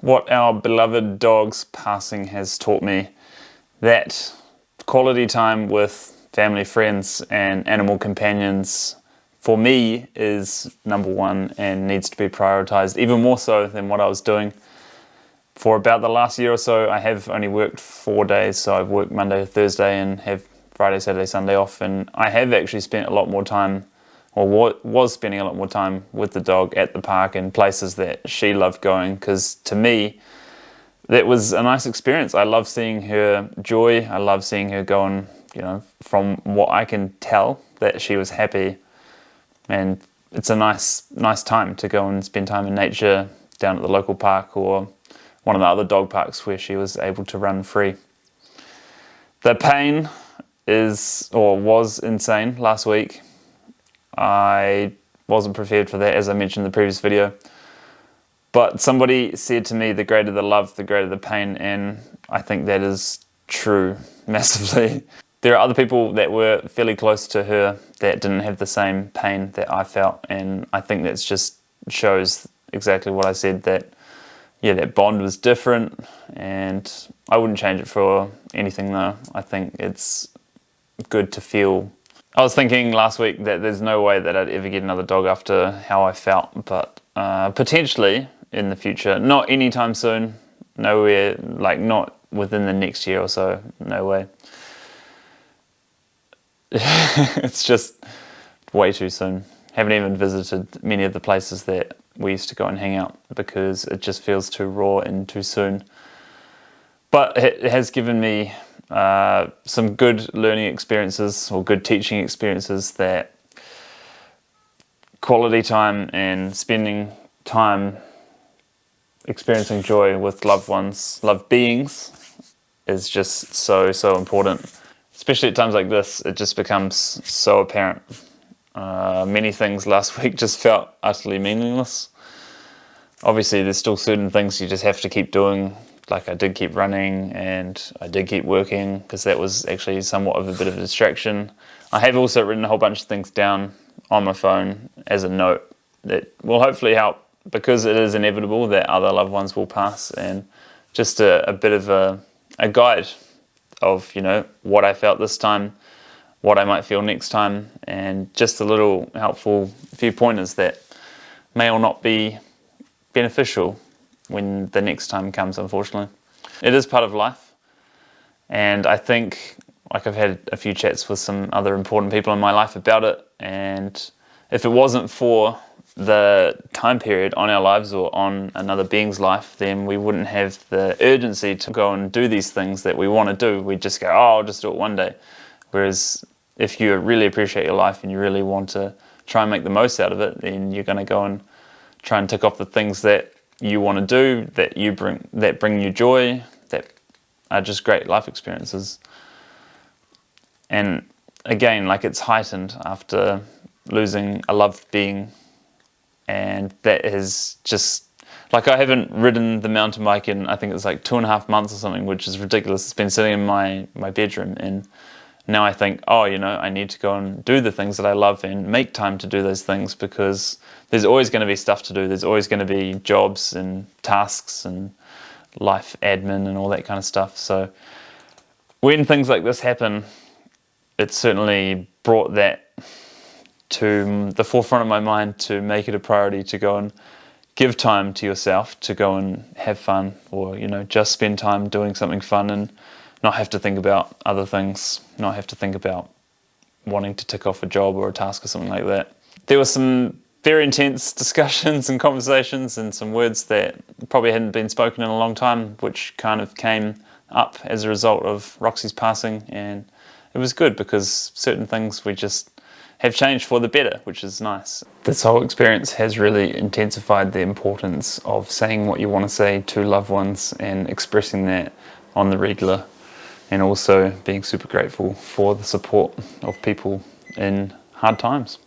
what our beloved dog's passing has taught me, that quality time with family, friends and animal companions for me is number one and needs to be prioritized, even more so than what I was doing. For about the last year or so, I have only worked 4 days, so I've worked Monday to Thursday and have Friday, Saturday, Sunday off, and I have actually spent a lot more time, or was spending a lot more time with the dog at the park and places that she loved going, because to me, that was a nice experience. I love seeing her joy. I love seeing her going, from what I can tell, that she was happy. And it's a nice time to go and spend time in nature down at the local park or one of the other dog parks where she was able to run free. The pain was insane last week. I wasn't prepared for that, as I mentioned in the previous video. But somebody said to me, the greater the love, the greater the pain, and I think that is true massively. There are other people that were fairly close to her that didn't have the same pain that I felt, and I think that just shows exactly what I said, that that bond was different, and I wouldn't change it for anything though. I think it's good to feel. I was thinking last week that there's no way that I'd ever get another dog after how I felt, but potentially in the future, not anytime soon, nowhere, like not within the next year or so, no way. It's just way too soon. Haven't even visited many of the places that we used to go and hang out because it just feels too raw and too soon. But it has given me some good learning experiences or good teaching experiences, that quality time and spending time experiencing joy with loved ones, loved beings, is just so important. Especially at times like this, it just becomes so apparent. Many things last week just felt utterly meaningless. Obviously, there's still certain things you just have to keep doing. Like I did keep running and I did keep working because that was actually somewhat of a bit of a distraction. I have also written a whole bunch of things down on my phone as a note that will hopefully help, because it is inevitable that other loved ones will pass, and just a bit of a guide of what I felt this time, what I might feel next time, and just a little helpful few pointers that may or not be beneficial when the next time comes, unfortunately. It is part of life, and I think, like, I've had a few chats with some other important people in my life about it, and if it wasn't for the time period on our lives or on another being's life, then we wouldn't have the urgency to go and do these things that we want to do. We'd just go, I'll just do it one day. Whereas if you really appreciate your life and you really want to try and make the most out of it, then you're going to go and try and tick off the things that you want to do, that bring you joy, that are just great life experiences. And again, like, it's heightened after losing a loved being, and that is just, like, I haven't ridden the mountain bike in, I think it's like 2.5 months or something, which is ridiculous. It's been sitting in my bedroom, and now I think, I need to go and do the things that I love and make time to do those things, because there's always going to be stuff to do. There's always going to be jobs and tasks and life admin and all that kind of stuff. So when things like this happen, it certainly brought that to the forefront of my mind, to make it a priority to go and give time to yourself, to go and have fun, or just spend time doing something fun and not have to think about other things, not have to think about wanting to tick off a job or a task or something like that. There were some very intense discussions and conversations and some words that probably hadn't been spoken in a long time, which kind of came up as a result of Roxy's passing, and it was good because certain things we just have changed for the better, which is nice. This whole experience has really intensified the importance of saying what you want to say to loved ones and expressing that on the regular, and also being super grateful for the support of people in hard times.